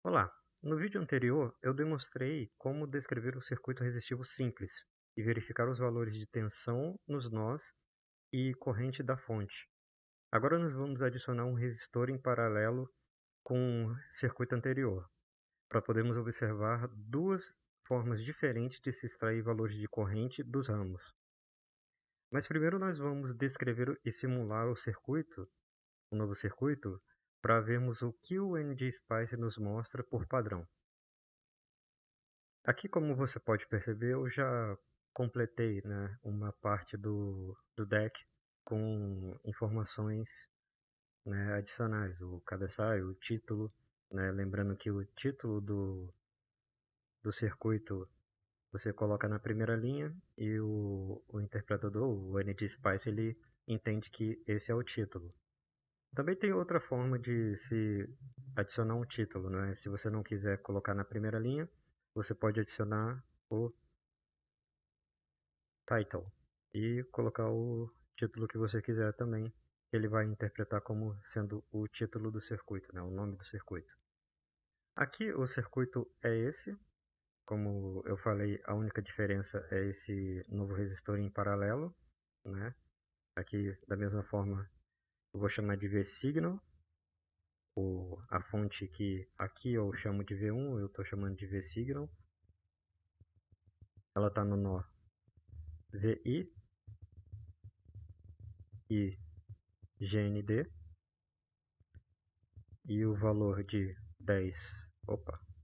Olá! No vídeo anterior, eu demonstrei como descrever um circuito resistivo simples e verificar os valores de tensão nos nós e corrente da fonte. Agora nós vamos adicionar um resistor em paralelo com o circuito anterior, para podermos observar duas formas diferentes de se extrair valores de corrente dos ramos. Mas primeiro nós vamos descrever e simular o novo circuito, para vermos o que o ngSpice nos mostra por padrão. Aqui, como você pode perceber, eu já completei, né, uma parte do deck com informações, né, adicionais, o cabeçalho, o título, né, lembrando que o título do circuito você coloca na primeira linha e o interpretador, o ngSpice, ele entende que esse é o título. Também tem outra forma de se adicionar um título, né? Se você não quiser colocar na primeira linha, você pode adicionar o title e colocar o título que você quiser também. Ele vai interpretar como sendo o título do circuito, né? O nome do circuito. Aqui o circuito é esse. Como eu falei, a única diferença é esse novo resistor em paralelo, né? Aqui, da mesma forma, eu vou chamar de V-Signal. A fonte que aqui eu chamo de V1, eu estou chamando de V-Signal. Ela está no nó VI e GND. E o valor de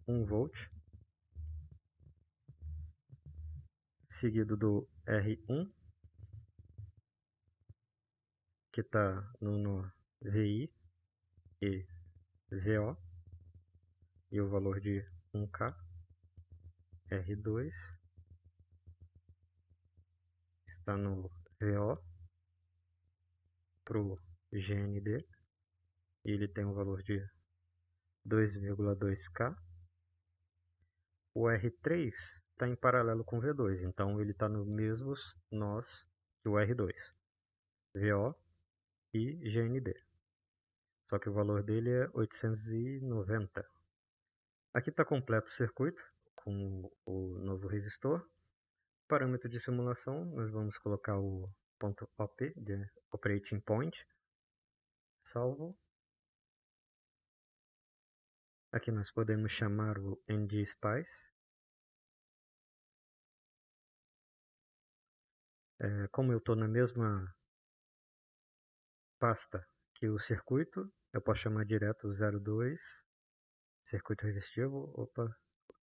1 volt, seguido do R1, que está no nó VI e VO, e o valor de 1K, R2, está no VO para o GND, e ele tem um valor de 2,2K. O R3 está em paralelo com o V2, então ele está nos mesmos nós que o R2, VO e GND. Só que o valor dele é 890. Aqui está completo o circuito com o novo resistor. Parâmetro de simulação, nós vamos colocar o ponto .op de Operating Point. Salvo. Aqui nós podemos chamar o ngSpice. Como eu estou na mesma pasta que o circuito, eu posso chamar direto o 02 circuito resistivo,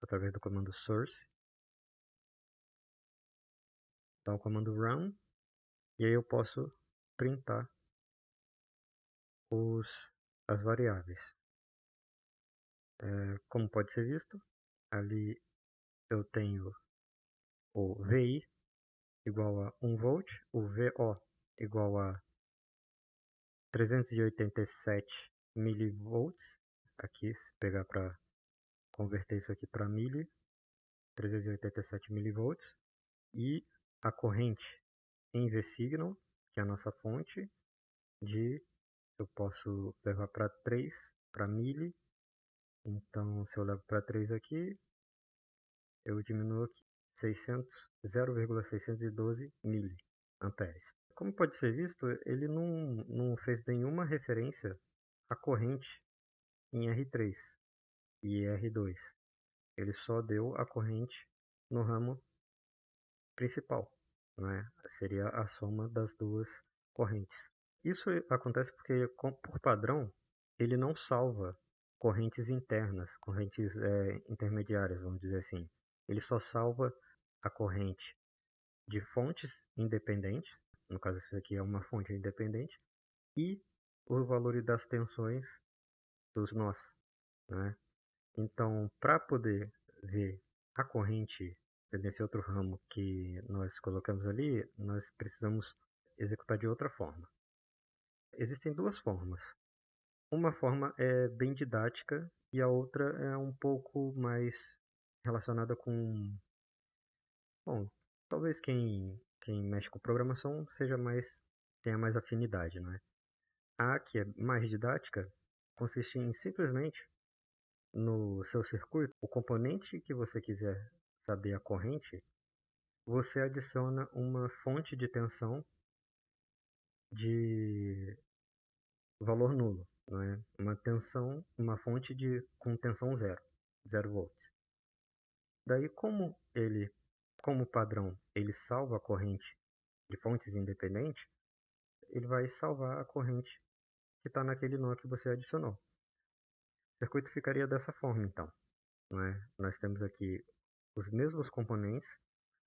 através do comando source. Dá o comando run, e aí eu posso printar as variáveis. Como pode ser visto, ali eu tenho o VI igual a 1 volt, o VO igual a 387 milivolts. Aqui, se pegar para converter isso aqui para milli, 387 milivolts. E a corrente em V-Signal, que é a nossa fonte, eu posso levar para 3, para milli. Então, se eu levo para 3 aqui, eu diminuo aqui 0,612 miliamperes. Como pode ser visto, ele não fez nenhuma referência à corrente em R3 e R2. Ele só deu a corrente no ramo principal, né? Seria a soma das duas correntes. Isso acontece porque, por padrão, ele não salva correntes internas, correntes intermediárias, vamos dizer assim. Ele só salva a corrente de fontes independentes, no caso isso aqui é uma fonte independente, e o valor das tensões dos nós, né? Então, para poder ver a corrente nesse outro ramo que nós colocamos ali, nós precisamos executar de outra forma. Existem duas formas. Uma forma é bem didática e a outra é um pouco mais relacionada com... Bom, talvez quem mexe com programação tenha mais afinidade, né? A que é mais didática consiste em simplesmente no seu circuito, o componente que você quiser saber a corrente, você adiciona uma fonte de tensão de valor nulo, não é? Uma fonte com tensão zero volts. Daí, como padrão, ele salva a corrente de fontes independentes, ele vai salvar a corrente que está naquele nó que você adicionou. O circuito ficaria dessa forma, então. Não é? Nós temos aqui os mesmos componentes,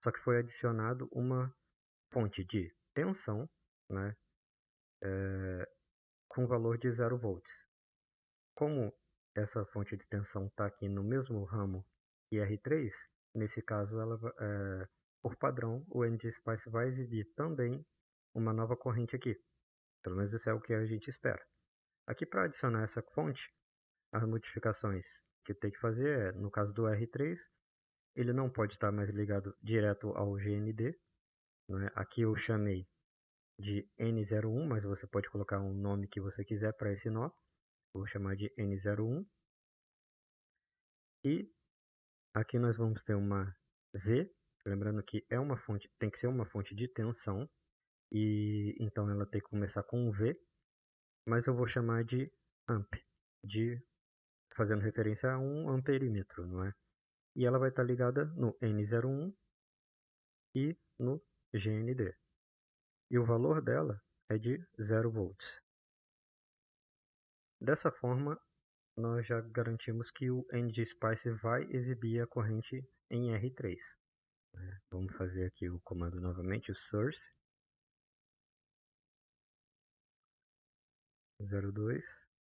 só que foi adicionado uma fonte de tensão, né, com valor de 0 volts. Como essa fonte de tensão está aqui no mesmo ramo que R3, nesse caso, por padrão, o ngSpice vai exibir também uma nova corrente aqui. Pelo menos isso é o que a gente espera. Aqui, para adicionar essa fonte, as modificações que tem que fazer é, no caso do R3, ele não pode estar mais ligado direto ao GND. Né? Aqui eu chamei de N01, mas você pode colocar um nome que você quiser para esse nó. Vou chamar de N01. E aqui nós vamos ter uma V, lembrando que é uma fonte, tem que ser uma fonte de tensão, e então ela tem que começar com um V, mas eu vou chamar de amp, fazendo referência a um amperímetro, não é? E ela vai estar ligada no N01 e no GND. E o valor dela é de 0 volts. Dessa forma, nós já garantimos que o ngSpice vai exibir a corrente em R3. Vamos fazer aqui o comando novamente, o source 02,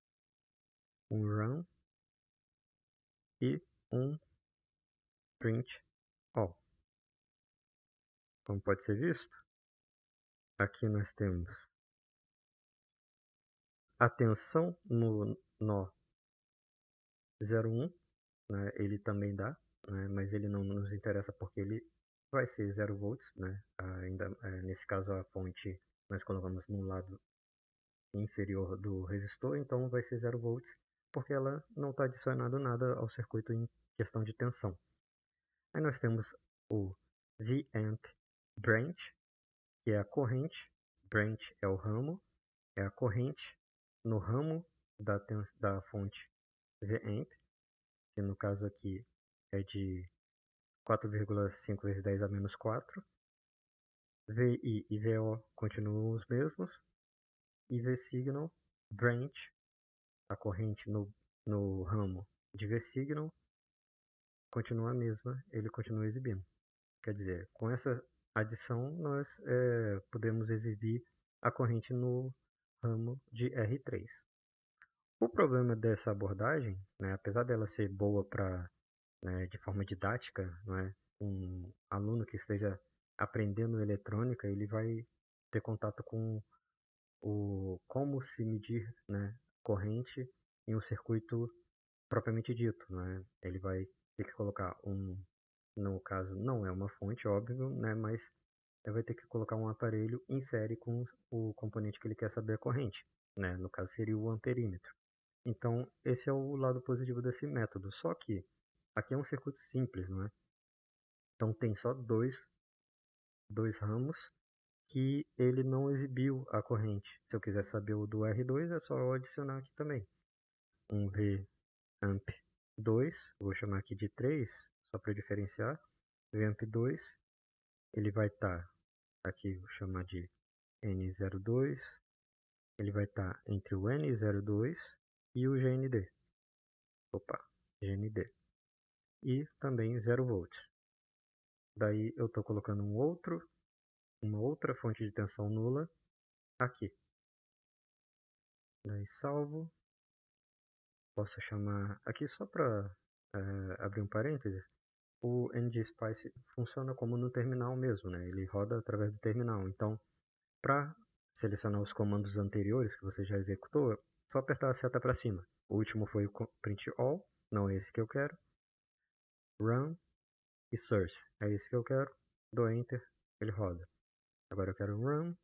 um run e um print all. Como pode ser visto, aqui nós temos a tensão no nó 01, né, ele também dá, né, mas ele não nos interessa porque ele vai ser 0 volts, né, ainda, nesse caso a fonte nós colocamos no lado inferior do resistor, então vai ser 0 volts, porque ela não está adicionando nada ao circuito em questão de tensão. Aí nós temos o Vamp Branch, que é a corrente, branch é o ramo, é a corrente no ramo da fonte Vamp, que no caso aqui é de 4,5 vezes 10 a menos 4. VI e VO continuam os mesmos. E VSignal Branch, a corrente no ramo de VSignal, continua a mesma, ele continua exibindo. Quer dizer, com essa adição, nós podemos exibir a corrente no ramo de R3. O problema dessa abordagem, né, apesar dela ser boa para, né, de forma didática, não é? Um aluno que esteja aprendendo eletrônica, ele vai ter contato com como se medir, né, corrente em um circuito propriamente dito, né? Ele vai ter que colocar no caso não é uma fonte, óbvio, né, mas ele vai ter que colocar um aparelho em série com o componente que ele quer saber a corrente, né? No caso seria o amperímetro. Então, esse é o lado positivo desse método. Só que aqui é um circuito simples, não é? Então tem só dois ramos que ele não exibiu a corrente. Se eu quiser saber o do R2, é só eu adicionar aqui também. Um Vamp 2, vou chamar aqui de 3, só para diferenciar. Vamp 2, ele vai estar, aqui vou chamar de N02, ele vai estar entre o N02 e o GND. Opa, GND. E também 0 volts. Daí eu estou colocando uma outra fonte de tensão nula aqui. Daí salvo. Posso chamar aqui só para abrir um parênteses. O ngSpice funciona como no terminal mesmo, né? Ele roda através do terminal. Então, para selecionar os comandos anteriores que você já executou, é só apertar a seta para cima. O último foi o print all, não é esse que eu quero. Run e source, é esse que eu quero. Dou enter, ele roda. Agora eu quero run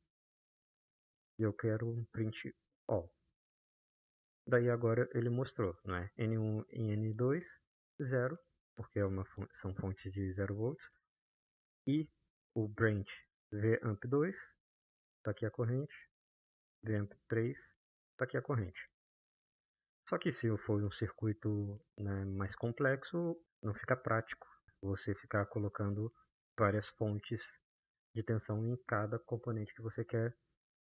e eu quero um print all. Daí agora ele mostrou, não é? N1 e N2 R2, 0, porque são fontes de 0 volts. E o branch VAMP2, está aqui a corrente. VAMP3, está aqui a corrente. Só que se for um circuito, né, mais complexo, não fica prático você ficar colocando várias fontes de tensão em cada componente que você quer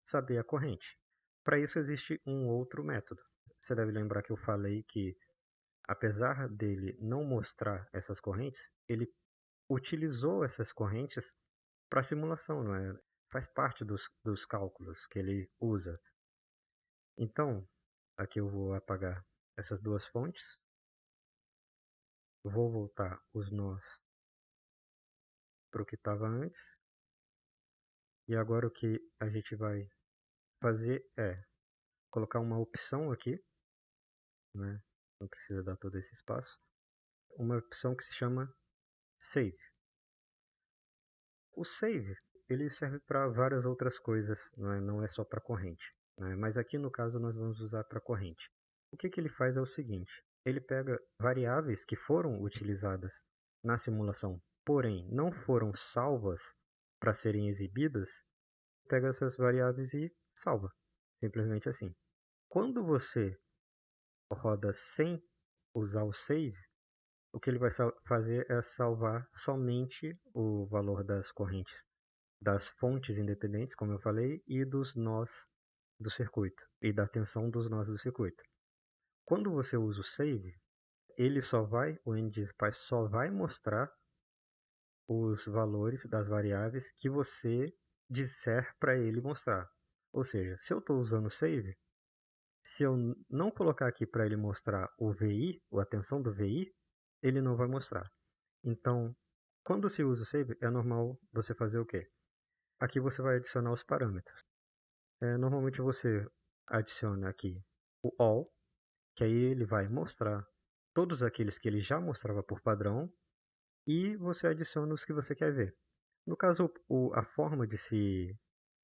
saber a corrente. Para isso existe um outro método. Você deve lembrar que eu falei que, apesar dele não mostrar essas correntes, ele utilizou essas correntes para simulação, não é? Faz parte dos cálculos que ele usa. Então, aqui eu vou apagar essas duas fontes. Vou voltar os nós para o que estava antes. E agora o que a gente vai fazer é colocar uma opção aqui, né? Não precisa dar todo esse espaço. Uma opção que se chama Save. O Save ele serve para várias outras coisas, não é só para corrente. Né? Mas aqui no caso nós vamos usar para corrente. O que ele faz é o seguinte: ele pega variáveis que foram utilizadas na simulação, porém não foram salvas para serem exibidas, pega essas variáveis e salva. Simplesmente assim. Quando você roda sem usar o save, o que ele vai fazer é salvar somente o valor das correntes das fontes independentes, como eu falei, e dos nós do circuito, e da tensão dos nós do circuito. Quando você usa o save, o ngSpice só vai mostrar os valores das variáveis que você disser para ele mostrar. Ou seja, se eu estou usando o save, se eu não colocar aqui para ele mostrar o VI, a tensão do VI, ele não vai mostrar. Então, quando se usa o save, é normal você fazer o quê? Aqui você vai adicionar os parâmetros. Normalmente você adiciona aqui o all, que aí ele vai mostrar todos aqueles que ele já mostrava por padrão, e você adiciona os que você quer ver. No caso, a forma de se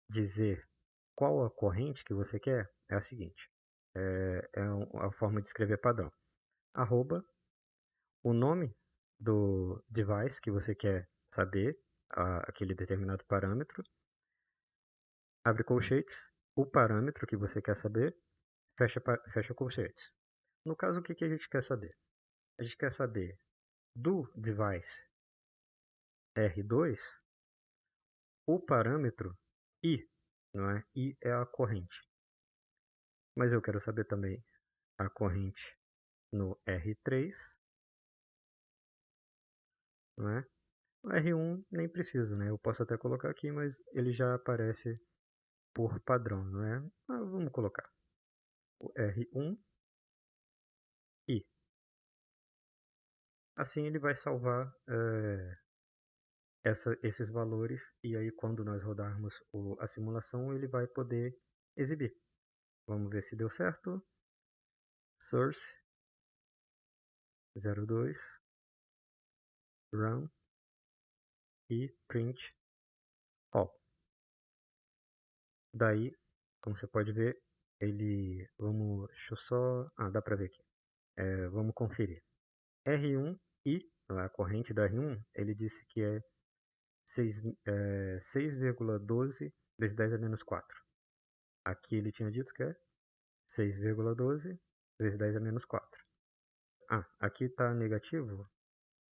dizer qual a corrente que você quer é a seguinte. A forma de escrever padrão. Arroba, o nome do device que você quer saber, aquele determinado parâmetro. Abre colchetes, o parâmetro que você quer saber, fecha colchetes. No caso, o que a gente quer saber? A gente quer saber do device R2 o parâmetro I, não é? I é a corrente. Mas eu quero saber também a corrente no R3, não é? No R1 nem preciso, né? Eu posso até colocar aqui, mas ele já aparece por padrão, não é? Vamos colocar o R1 I. Assim ele vai salvar esses valores, e aí quando nós rodarmos a simulação ele vai poder exibir. Vamos ver se deu certo. Source 02 run e print all. Daí, como você pode ver, deixa eu só, dá para ver aqui. Vamos conferir. R1 e a corrente da R1, ele disse que é 6,12 vezes 10 a menos 4. Aqui ele tinha dito que é 6,12 vezes 10 a menos 4. Aqui está negativo,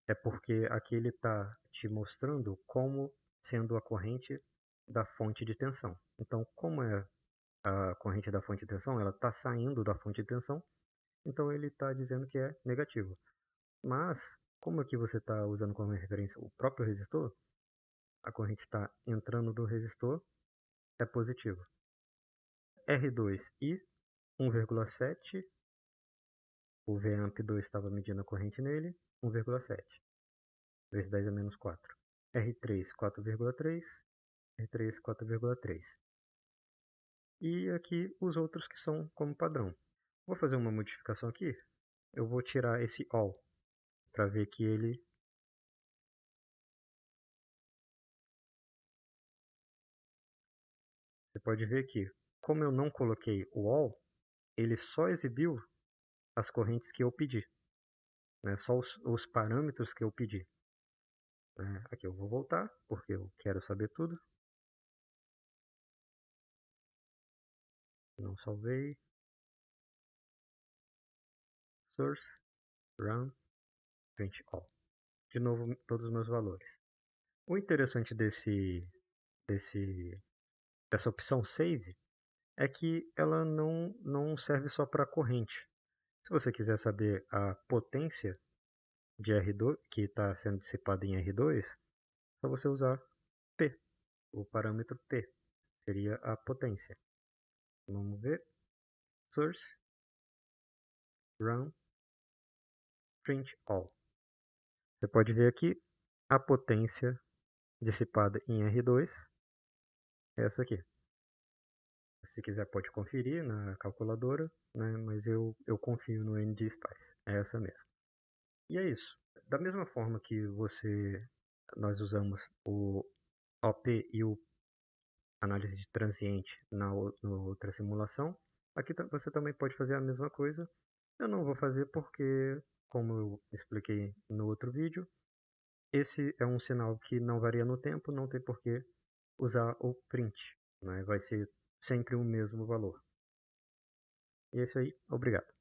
é porque aqui ele está te mostrando como sendo a corrente da fonte de tensão. Então, como é a corrente da fonte de tensão, ela está saindo da fonte de tensão, então ele está dizendo que é negativo. Mas, como aqui você está usando como referência o próprio resistor, a corrente está entrando do resistor, é positivo. R2I 1,7, o VAMP2 estava medindo a corrente nele, 1,7 vezes 10 a menos 4. R3 4,3, R3 4,3. E aqui os outros que são como padrão. Vou fazer uma modificação aqui. Eu vou tirar esse all para ver que ele você pode ver que, como eu não coloquei o all, ele só exibiu as correntes que eu pedi. né? Só os parâmetros que eu pedi. Né? Aqui eu vou voltar, porque eu quero saber tudo. Não salvei. Source, run, print all. De novo, todos os meus valores. O interessante dessa opção save é que ela não serve só para corrente. Se você quiser saber a potência de R2 que está sendo dissipada em R2, é só você usar P, o parâmetro P, seria a potência. Vamos ver. Source, run, print all. Você pode ver aqui a potência dissipada em R2 é essa aqui. Se quiser pode conferir na calculadora, né? Mas eu confio no NGSpice, é essa mesmo. E é isso. Da mesma forma que nós usamos o OP e o análise de transiente na outra simulação, aqui você também pode fazer a mesma coisa. Eu não vou fazer porque, como eu expliquei no outro vídeo, esse é um sinal que não varia no tempo, não tem por que usar o print, né? Vai ser sempre o mesmo valor. E é isso aí, obrigado.